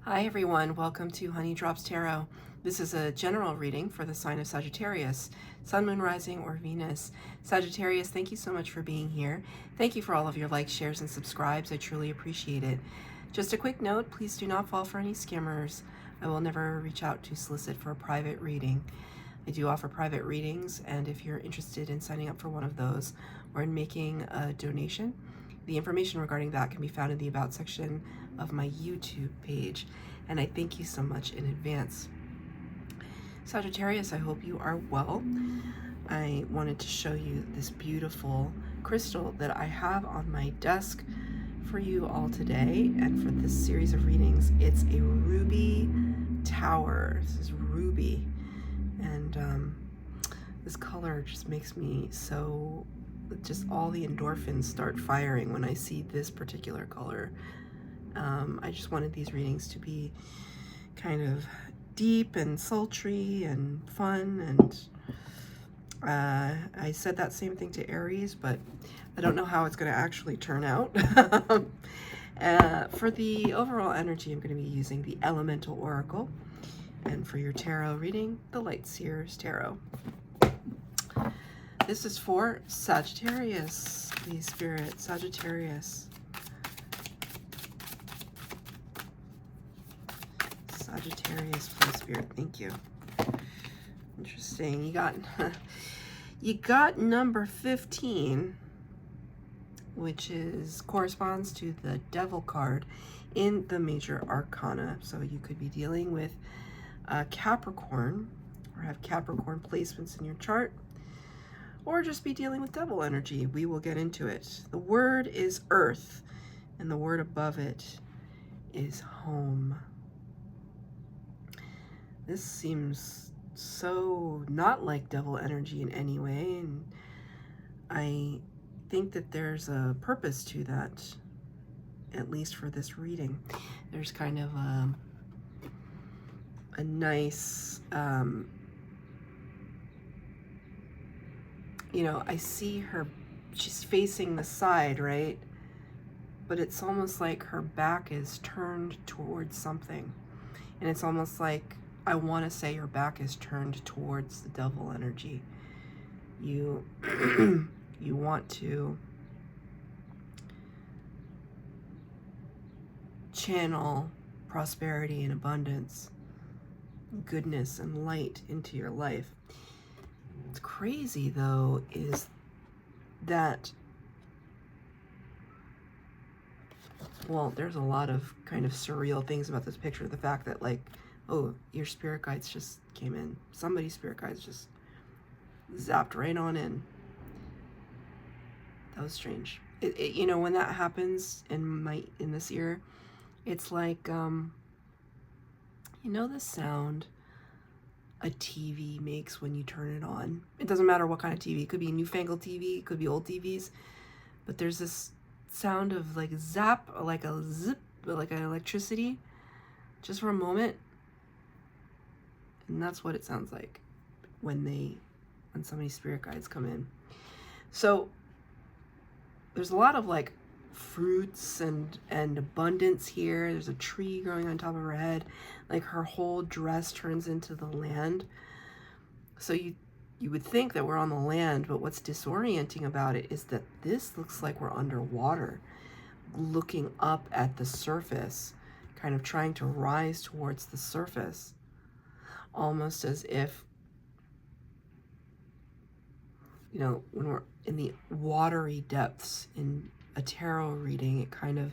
Hi everyone, welcome to Honey Drops Tarot. This is a general reading for the sign of Sagittarius, Sun, Moon, Rising, or Venus. Sagittarius, thank you so much for being here. Thank you for all of your likes, shares, and subscribes. I truly appreciate it. Just a quick note, please do not fall for any scammers. I will never reach out to solicit for a private reading. I do offer private readings, and if you're interested in signing up for one of those or in making a donation, the information regarding that can be found in the About section of my YouTube page, and I thank you so much in advance. Sagittarius, I hope you are well. I wanted to show you this beautiful crystal that I have on my desk for you all today, and for this series of readings. It's a ruby tower. This is ruby, and this color just makes me so, just all the endorphins start firing when I see this particular color. I just wanted these readings to be kind of deep and sultry and fun, and I said that same thing to Aries, but I don't know how it's going to actually turn out. For the overall energy, I'm going to be using the Elemental Oracle, and for your tarot reading, the Light Seers Tarot. This is for Sagittarius, please, Spirit. Sagittarius. Sagittarius, please, Spirit. Thank you. Interesting. You got number 15, which corresponds to the Devil card in the Major Arcana. So you could be dealing with Capricorn, or have Capricorn placements in your chart, or just be dealing with Devil energy. We will get into it. The word is Earth, and the word above it is Home. This seems so not like Devil energy in any way, and I think that there's a purpose to that, at least for this reading. There's kind of a nice, you know, I see her, she's facing the side, right? But it's almost like her back is turned towards something. And it's almost like, I want to say her back is turned towards the Devil energy. You you want to channel prosperity and abundance, goodness and light into your life. What's crazy though is that, well, there's a lot of kind of surreal things about this picture. The fact that, like, oh, your spirit guides just came in. Somebody's spirit guides just zapped right on in. That was strange. You know, when that happens in this ear, it's like, you know, the sound a TV makes when you turn it on. It doesn't matter what kind of TV. It could be newfangled TV. It could be old TVs. But there's this sound of like zap, like a zip, like an electricity, just for a moment. And that's what it sounds like when somebody's spirit guides come in. So there's a lot of like fruits and abundance here. There's a tree growing on top of her head. Like her whole dress turns into the land. So you would think that we're on the land, but what's disorienting about it is that this looks like we're underwater, looking up at the surface, kind of trying to rise towards the surface. Almost as if, you know, when we're in the watery depths in a tarot reading, it kind of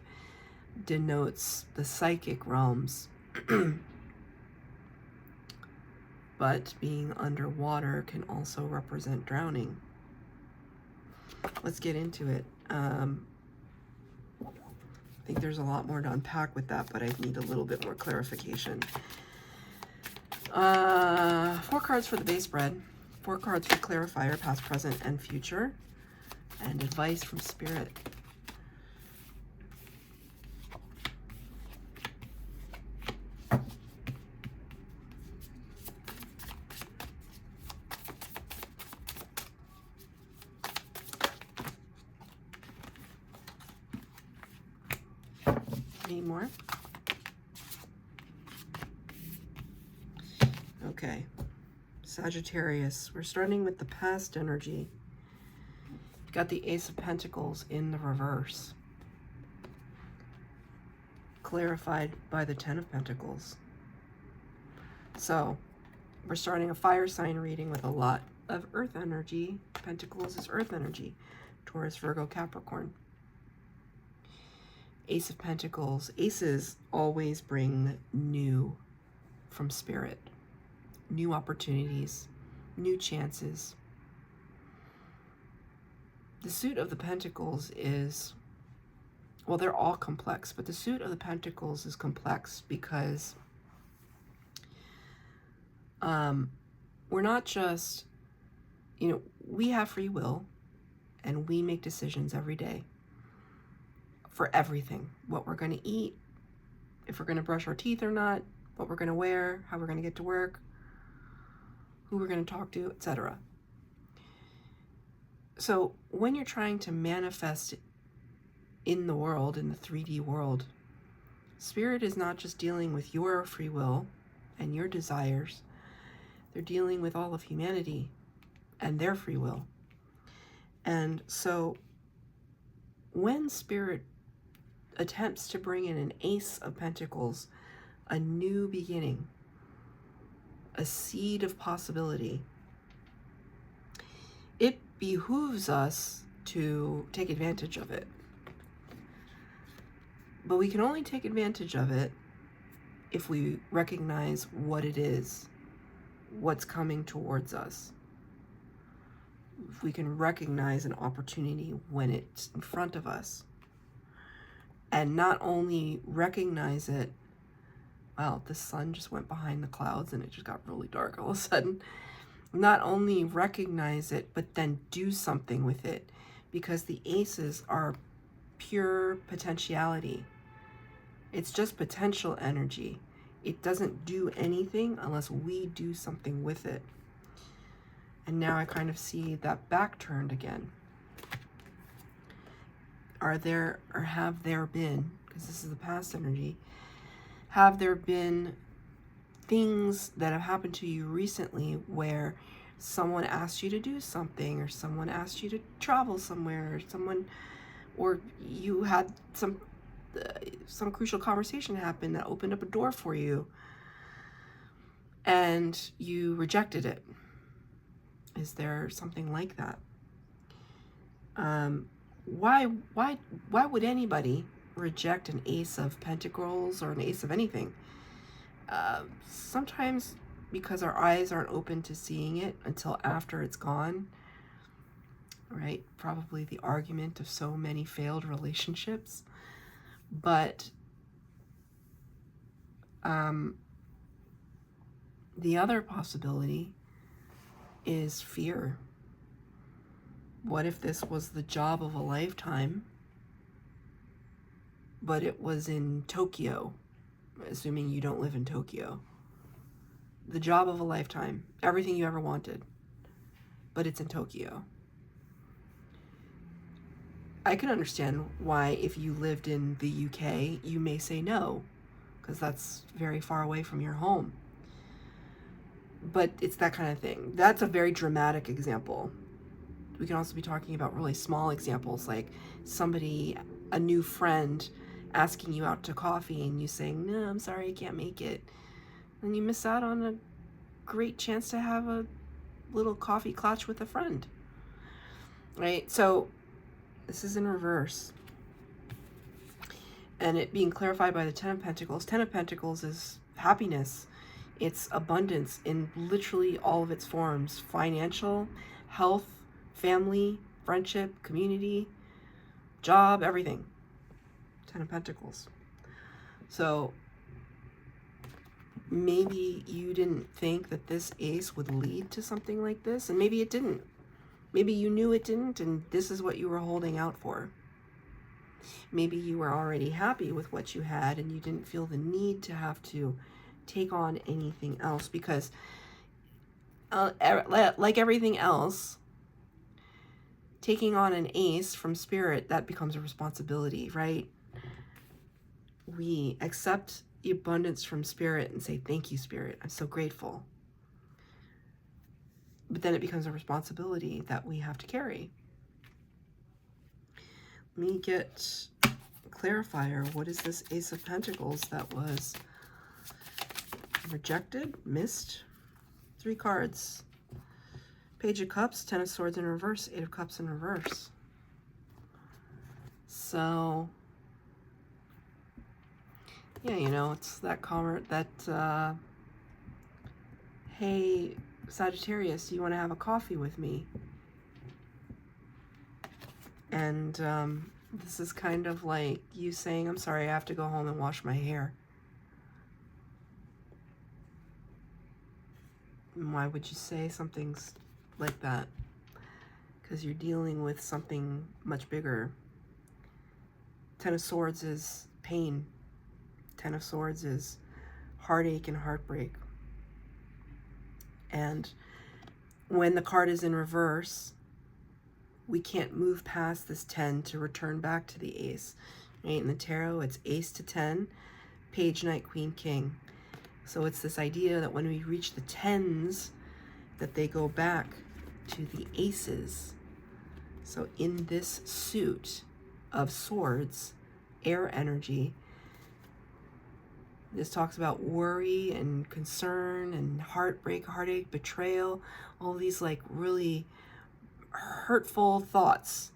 denotes the psychic realms. But being underwater can also represent drowning. Let's get into it. I think there's a lot more to unpack with that, but I need a little bit more clarification. 4 cards for the base spread, 4 cards for clarifier, past, present, and future, and advice from Spirit. Need more? Okay, Sagittarius. We're starting with the past energy. You've got the Ace of Pentacles in the reverse, clarified by the Ten of Pentacles. So we're starting a fire sign reading with a lot of earth energy. Pentacles is earth energy. Taurus, Virgo, Capricorn. Ace of Pentacles. Aces always bring new from spirit. New opportunities, new chances. The suit of the Pentacles is, well, they're all complex, but the suit of the Pentacles is complex because we're not just, we have free will and we make decisions every day for everything. What we're going to eat, if we're going to brush our teeth or not, what we're going to wear, how we're going to get to work, who we're going to talk to, etc. So when you're trying to manifest in the world, in the 3D world, Spirit is not just dealing with your free will and your desires. They're dealing with all of humanity and their free will. And so when Spirit attempts to bring in an Ace of Pentacles, a new beginning, a seed of possibility, it behooves us to take advantage of it. But we can only take advantage of it if we recognize what it is, what's coming towards us. If we can recognize an opportunity when it's in front of us. And not only recognize it, wow, the sun just went behind the clouds and it just got really dark all of a sudden. Not only recognize it, but then do something with it, because the aces are pure potentiality. It's just potential energy. It doesn't do anything unless we do something with it. And now I kind of see that back turned again. Are there, or have there been, because this is the past energy, have there been things that have happened to you recently where someone asked you to do something, or someone asked you to travel somewhere, or you had some crucial conversation happen that opened up a door for you and you rejected it? Is there something like that? Why would anybody reject an Ace of Pentacles or an Ace of anything? Sometimes because our eyes aren't open to seeing it until after it's gone, right? Probably the argument of so many failed relationships. But the other possibility is fear. What if this was the job of a lifetime, but it was in Tokyo, assuming you don't live in Tokyo? The job of a lifetime, everything you ever wanted, but it's in Tokyo. I can understand why, if you lived in the UK, you may say no, because that's very far away from your home. But it's that kind of thing. That's a very dramatic example. We can also be talking about really small examples, like somebody, a new friend, asking you out to coffee and you saying, no, I'm sorry, I can't make it. And you miss out on a great chance to have a little coffee clutch with a friend, right? So this is in reverse. And it being clarified by the Ten of Pentacles. Ten of Pentacles is happiness. It's abundance in literally all of its forms. Financial, health, family, friendship, community, job, everything. Ten of Pentacles. So maybe you didn't think that this ace would lead to something like this, and maybe it didn't. Maybe you knew it didn't, and this is what you were holding out for. Maybe you were already happy with what you had and you didn't feel the need to have to take on anything else, because like everything else, taking on an ace from Spirit, that becomes a responsibility, right? We accept the abundance from Spirit and say, thank you, Spirit. I'm so grateful. But then it becomes a responsibility that we have to carry. Let me get a clarifier. What is this Ace of Pentacles that was rejected, missed? 3 cards. Page of Cups, 10 of Swords in reverse, 8 of Cups in reverse. So, yeah, you know, it's that comment that, hey, Sagittarius, do you want to have a coffee with me? And this is kind of like you saying, I'm sorry, I have to go home and wash my hair. And why would you say something like that? Because you're dealing with something much bigger. 10 of Swords is pain. 10 of Swords is heartache and heartbreak. And when the card is in reverse, we can't move past this 10 to return back to the ace. Right? In the tarot, it's ace to 10, page, knight, queen, king. So it's this idea that when we reach the 10s, that they go back to the aces. So in this suit of swords, air energy, this talks about worry and concern and heartbreak, heartache, betrayal, all these like really hurtful thoughts.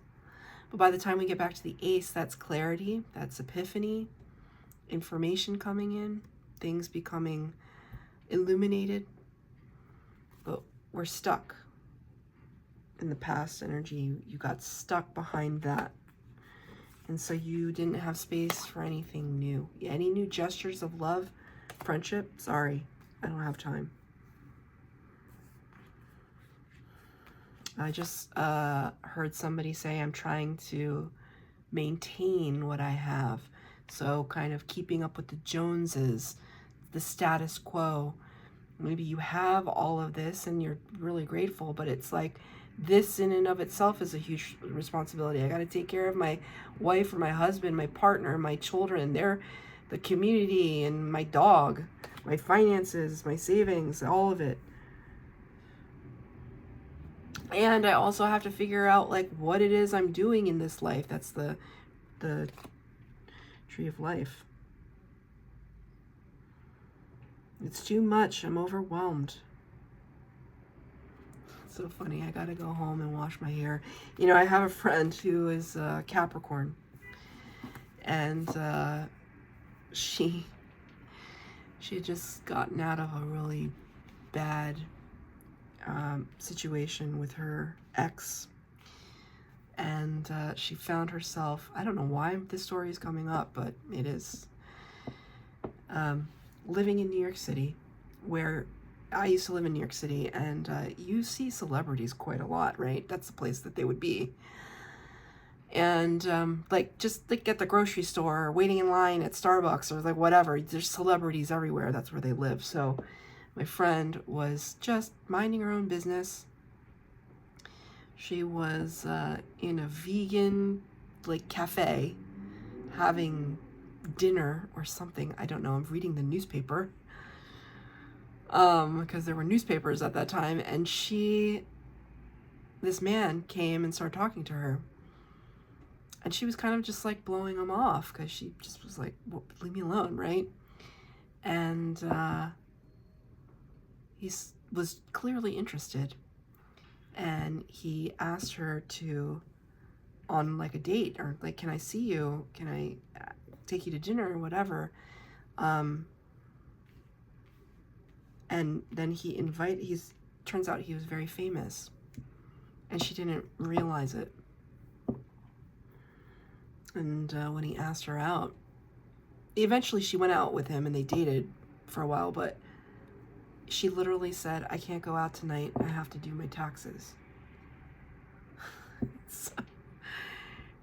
But by the time we get back to the ace, that's clarity, that's epiphany, information coming in, things becoming illuminated. But we're stuck in the past energy. You got stuck behind that. And so you didn't have space for anything new. Any new gestures of love, friendship, sorry, I don't have time. I just heard somebody say I'm trying to maintain what I have. So kind of keeping up with the Joneses, the status quo. Maybe you have all of this and you're really grateful, but it's like this in and of itself is a huge responsibility. I got to take care of my wife or my husband, my partner, my children, the community, and my dog, my finances, my savings, all of it. And I also have to figure out like what it is I'm doing in this life. That's the tree of life. It's too much. I'm overwhelmed. It's so funny. I gotta go home and wash my hair. You know, I have a friend who is Capricorn, and she had just gotten out of a really bad situation with her ex, and she found herself, I don't know why this story is coming up, but it is, living in New York City, where I used to live in New York City, and you see celebrities quite a lot, right? That's the place that they would be. And like just like at the grocery store, or waiting in line at Starbucks, or like whatever, there's celebrities everywhere. That's where they live. So my friend was just minding her own business. She was in a vegan like cafe having dinner or something. I don't know. I'm reading the newspaper because there were newspapers at that time, and this man came and started talking to her, and she was kind of just like blowing him off because she just was like, well, leave me alone, right? And he was clearly interested, and he asked her to on like a date, or like, can I see you? Can I take you to dinner or whatever? And then turns out he was very famous, and she didn't realize it. And when he asked her out, eventually she went out with him and they dated for a while, but she literally said, I can't go out tonight, I have to do my taxes.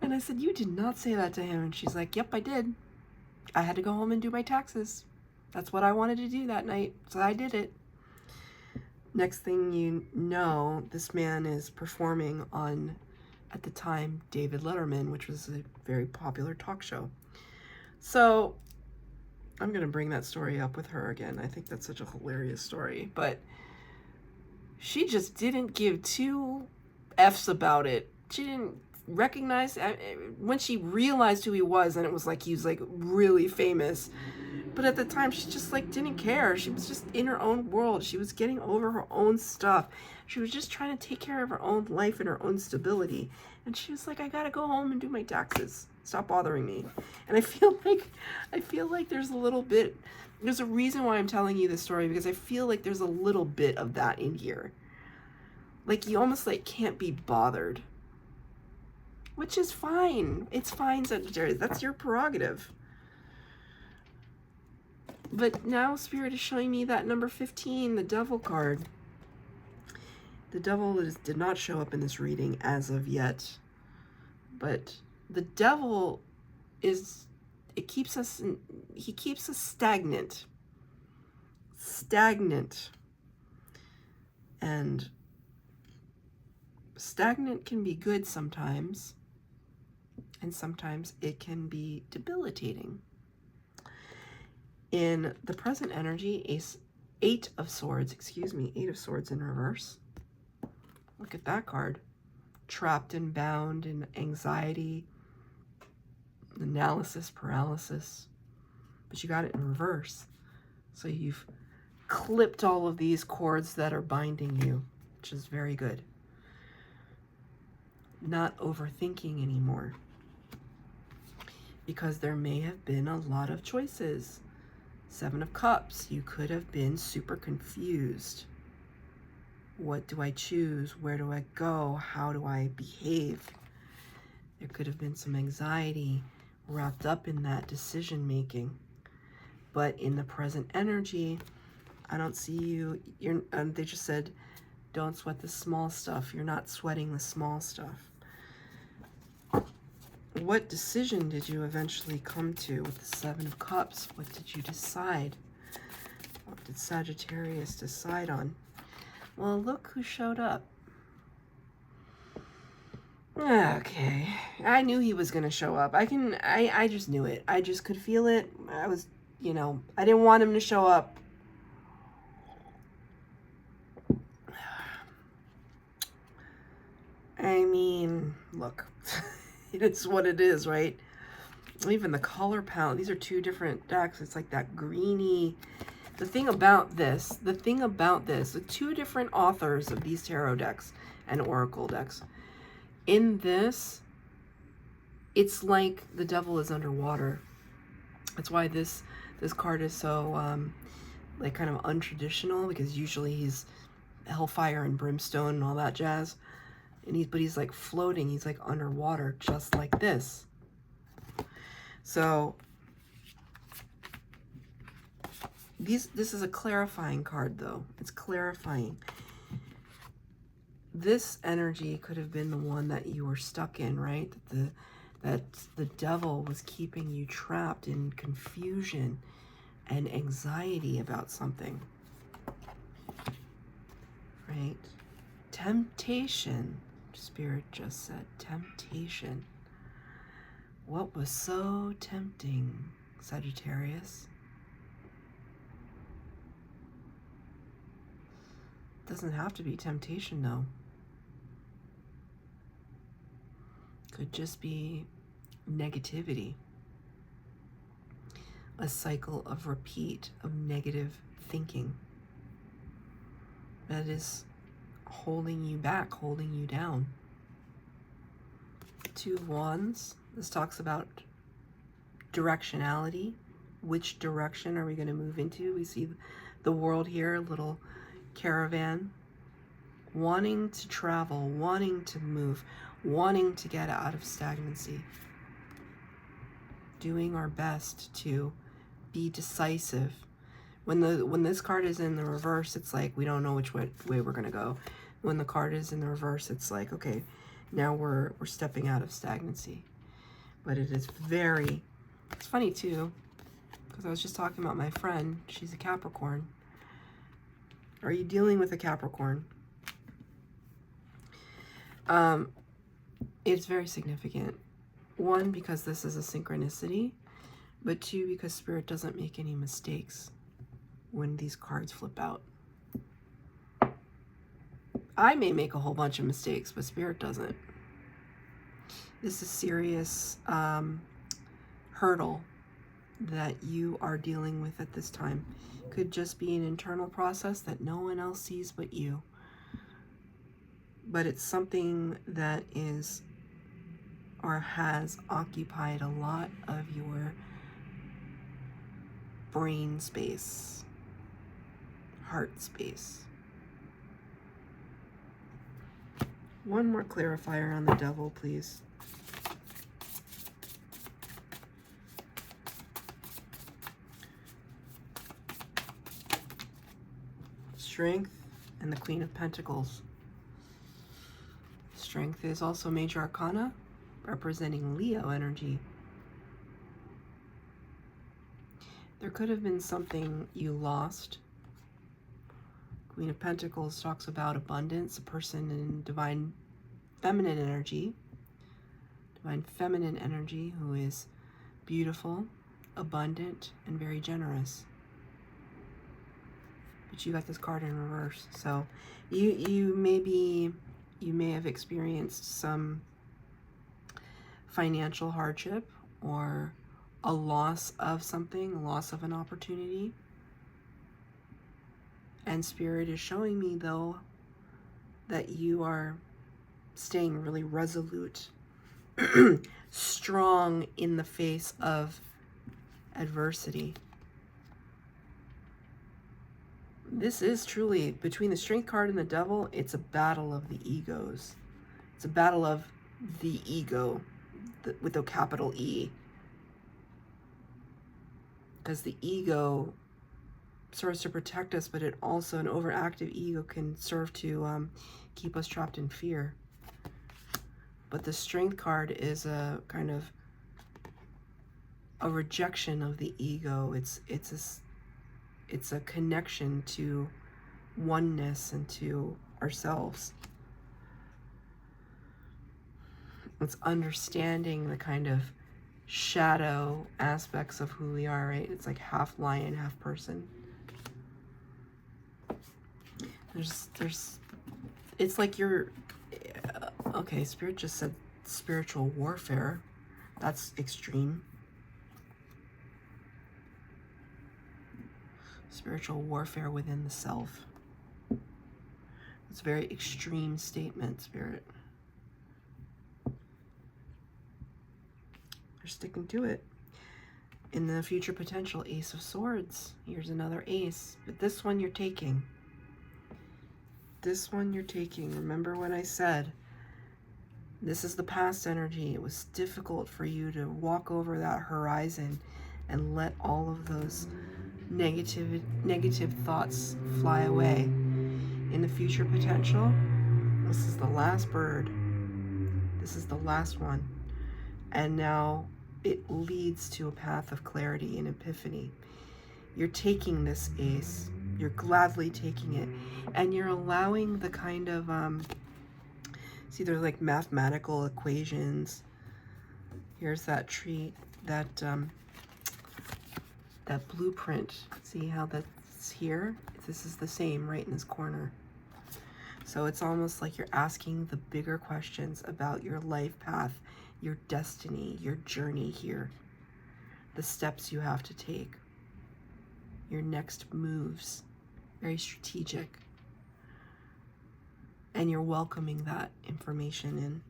And I said, you did not say that to him. And she's like, yep, I did. I had to go home and do my taxes. That's what I wanted to do that night, so I did it. Next thing you know, this man is performing on, at the time, David Letterman, which was a very popular talk show. So I'm going to bring that story up with her again. I think that's such a hilarious story. But she just didn't give two F's about it. She didn't recognize, when she realized who he was, and it was like he was like really famous. But at the time, she just like didn't care. She was just in her own world. She was getting over her own stuff. She was just trying to take care of her own life and her own stability. And she was like, I gotta go home and do my taxes. Stop bothering me. And I feel like there's a little bit, there's a reason why I'm telling you this story, because I feel like there's a little bit of that in here. Like you almost like can't be bothered. Which is fine. It's fine, Sagittarius. That's your prerogative. But now Spirit is showing me that number 15, the Devil card. The Devil did not show up in this reading as of yet. But the Devil is, he keeps us stagnant. Stagnant. And stagnant can be good sometimes. And sometimes it can be debilitating. In the present energy, Eight of Swords in reverse. Look at that card. Trapped and bound in anxiety, analysis, paralysis. But you got it in reverse. So you've clipped all of these cords that are binding you, which is very good. Not overthinking anymore. Because there may have been a lot of choices. Seven of Cups, you could have been super confused. What do I choose? Where do I go? How do I behave? There could have been some anxiety wrapped up in that decision making. But in the present energy, I don't see you. They just said, don't sweat the small stuff. You're not sweating the small stuff. What decision did you eventually come to with the Seven of Cups? What did you decide? What did Sagittarius decide on? Well, look who showed up. Okay. I knew he was going to show up. I just knew it. I just could feel it. I was, I didn't want him to show up. I mean, look. It's what it is, right? Even the color palette, these are two different decks. It's like that greeny. The thing about this, the two different authors of these tarot decks and oracle decks. In this, it's like the Devil is underwater. That's why this card is so like kind of untraditional, because usually he's hellfire and brimstone and all that jazz. But he's like floating, he's like underwater, just like this. So this is a clarifying card, though. It's clarifying. This energy could have been the one that you were stuck in, right? That the Devil was keeping you trapped in confusion and anxiety about something, right? Temptation. Spirit just said temptation. What was so tempting, Sagittarius? Doesn't have to be temptation, though. Could just be negativity. A cycle of repeat of negative thinking that is holding you back, holding you down. Two of Wands. This talks about directionality. Which direction are we going to move into? We see the world here, a little caravan. Wanting to travel, wanting to move, wanting to get out of stagnancy. Doing our best to be decisive. When this card is in the reverse, it's like we don't know which way we're going to go. When the card is in the reverse, it's like, okay, now we're stepping out of stagnancy. But it is very, it's funny too, because I was just talking about my friend. She's a Capricorn. Are you dealing with a Capricorn? It's very significant. One, because this is a synchronicity, but two, because Spirit doesn't make any mistakes when these cards flip out. I may make a whole bunch of mistakes, but Spirit doesn't. This is serious hurdle that you are dealing with at this time. Could just be an internal process that no one else sees but you. But it's something that is or has occupied a lot of your brain space, heart space. One more clarifier on the devil, please. Strength and the Queen of Pentacles. Strength is also Major Arcana, representing Leo energy. There could have been something you lost. Queen of Pentacles talks about abundance, a person in divine feminine energy who is beautiful, abundant, and very generous. But you got this card in reverse, so you may have experienced some financial hardship or a loss of something, a loss of an opportunity. And Spirit is showing me, though, that you are staying really resolute, strong in the face of adversity. This is truly, between the Strength card and the Devil, it's a battle of the egos. It's a battle of the ego, with a capital E. Because the ego serves to protect us, but it also, an overactive ego can serve to keep us trapped in fear. But the Strength card is a kind of a rejection of the ego. It's a connection to oneness and to ourselves. It's understanding the kind of shadow aspects of who we are, right? It's like half lion, half person. It's like you're, okay, Spirit just said spiritual warfare. That's extreme. Spiritual warfare within the self. It's a very extreme statement, Spirit. They're sticking to it. In the future potential, Ace of Swords. Here's another ace, but this one you're taking. This one you're taking. Remember what I said. This is the past energy. It was difficult for you to walk over that horizon and let all of those negative thoughts fly away. In the future potential, this is the last bird. This is the last one. And now it leads to a path of clarity and epiphany. You're taking this ace. You're gladly taking it. And you're allowing the kind of, see, there's like mathematical equations. Here's that tree, that blueprint. See how that's here? This is the same right in this corner. So it's almost like you're asking the bigger questions about your life path, your destiny, your journey here, the steps you have to take, your next moves, very strategic. And you're welcoming that information in.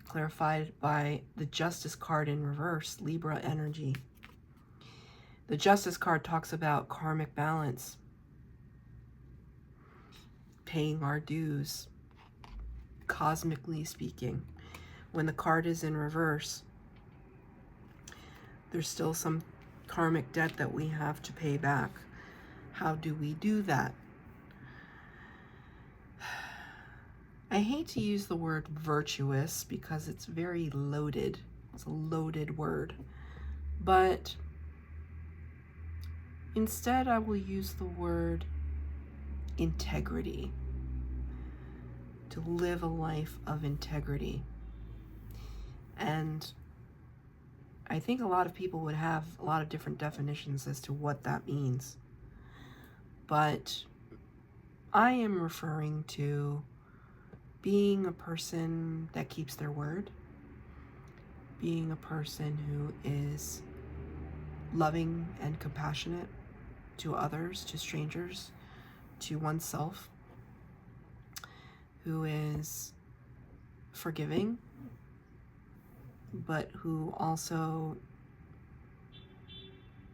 Clarified by the Justice card in reverse, Libra energy. The Justice card talks about karmic balance, paying our dues, cosmically speaking. When the card is in reverse, there's still some karmic debt that we have to pay back. How do we do that? I hate to use the word virtuous because it's very loaded. It's a loaded word. But instead, I will use the word integrity. To live a life of integrity. And I think a lot of people would have a lot of different definitions as to what that means. But I am referring to being a person that keeps their word, being a person who is loving and compassionate to others, to strangers, to oneself, who is forgiving, but who also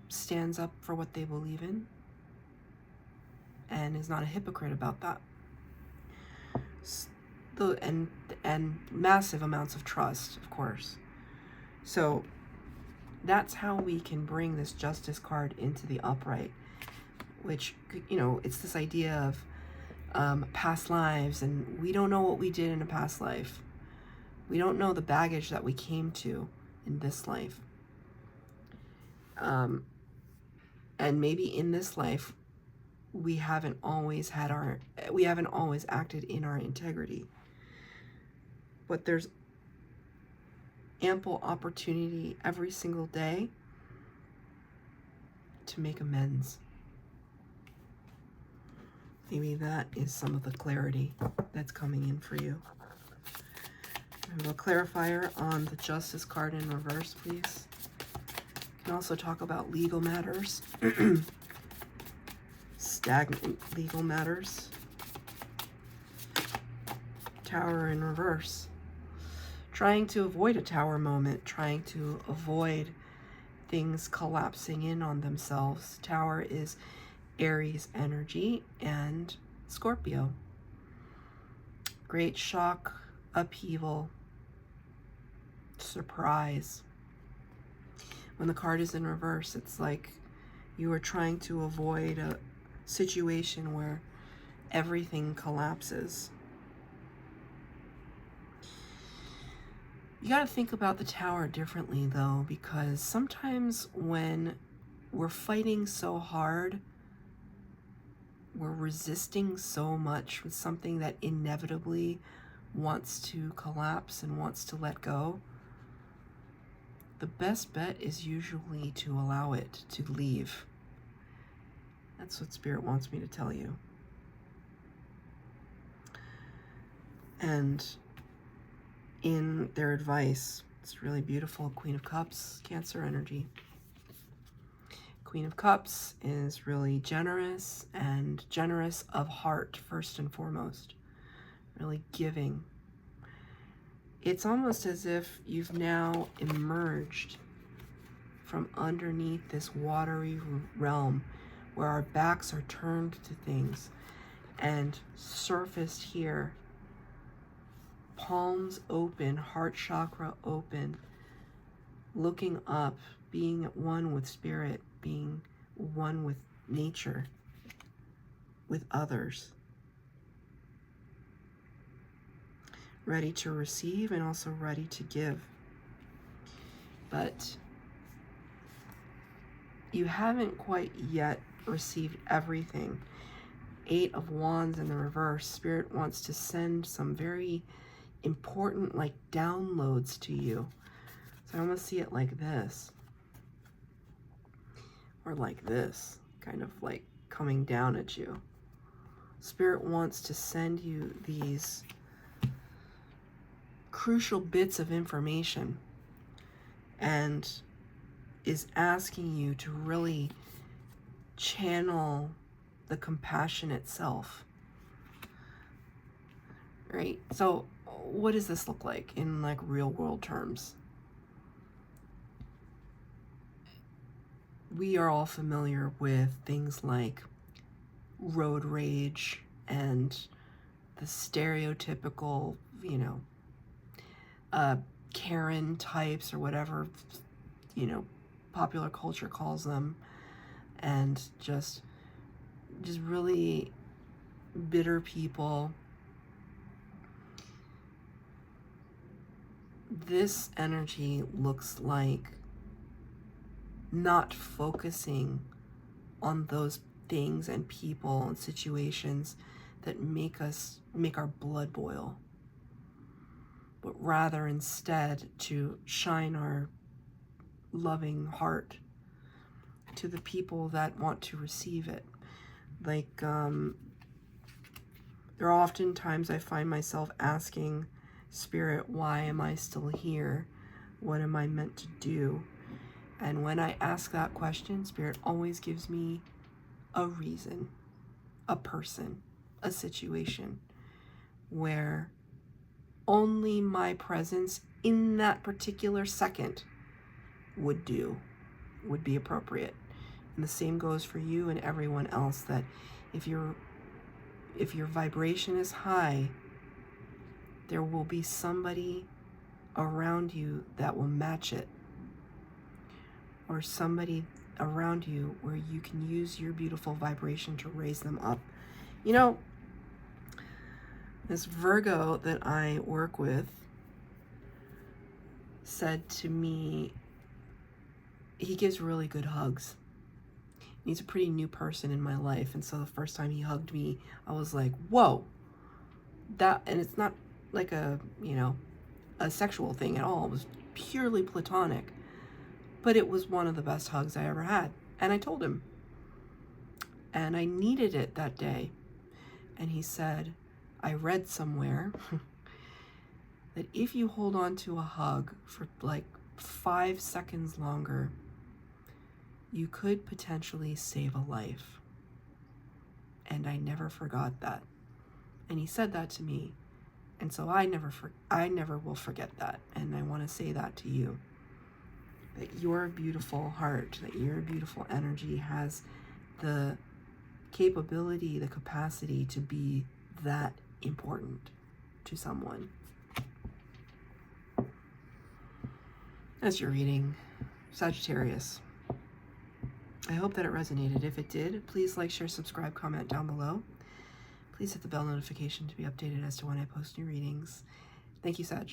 stands up for what they believe in and is not a hypocrite about that. And massive amounts of trust, of course. So that's how we can bring this Justice card into the upright, which, you know, it's this idea of past lives, and we don't know what we did in a past life. We don't know the baggage that we came to in this life. And maybe in this life, we haven't always acted in our integrity. But there's ample opportunity every single day to make amends. Maybe that is some of the clarity that's coming in for you. I have a clarifier on the Justice card in reverse, please. You can also talk about legal matters, stagnant legal matters. Tower in reverse. Trying to avoid a tower moment, trying to avoid things collapsing in on themselves. Tower is Aries energy and Scorpio. Great shock, upheaval, surprise. When the card is in reverse, it's like you are trying to avoid a situation where everything collapses. You got to think about the tower differently, though, because sometimes when we're fighting so hard, we're resisting so much with something that inevitably wants to collapse and wants to let go, the best bet is usually to allow it to leave. That's what Spirit wants me to tell you. And in their advice, it's really beautiful. Queen of Cups, Cancer energy. Queen of Cups is really generous, and generous of heart first and foremost. Really giving. It's almost as if you've now emerged from underneath this watery realm where our backs are turned to things and surfaced here. Palms open, heart chakra open, looking up, being at one with spirit, being one with nature, with others. Ready to receive and also ready to give. But you haven't quite yet received everything. 8 of Wands in the reverse. Spirit wants to send some very important, like, downloads to you. So I almost see it like this. Or like this. Kind of like coming down at you. Spirit wants to send you these crucial bits of information and is asking you to really channel the compassion itself. Right? So what does this look like in like real world terms? We are all familiar with things like road rage and the stereotypical, you know, Karen types or whatever, you know, popular culture calls them, and just really bitter people. This energy looks like not focusing on those things and people and situations that make our blood boil, but rather instead to shine our loving heart to the people that want to receive it. Like There are often times I find myself asking Spirit, why am I still here? What am I meant to do? And when I ask that question, Spirit always gives me a reason, a person, a situation where only my presence in that particular second would be appropriate. And the same goes for you and everyone else, that if your vibration is high, there will be somebody around you that will match it, or somebody around you where you can use your beautiful vibration to raise them up. You know, this Virgo that I work with said to me, he gives really good hugs. He's a pretty new person in my life, and so the first time he hugged me, I was like, whoa. And it's not like a sexual thing at all. It was purely platonic. But it was one of the best hugs I ever had. And I told him. And I needed it that day. And he said, I read somewhere that if you hold on to a hug for like 5 seconds longer, you could potentially save a life. And I never forgot that. And he said that to me. And so I never will forget that. And I want to say that to you. That your beautiful heart, that your beautiful energy has the capability, the capacity to be that important to someone. That's your reading, Sagittarius. I hope that it resonated. If it did, please like, share, subscribe, comment down below. Please hit the bell notification to be updated as to when I post new readings. Thank you, Sag.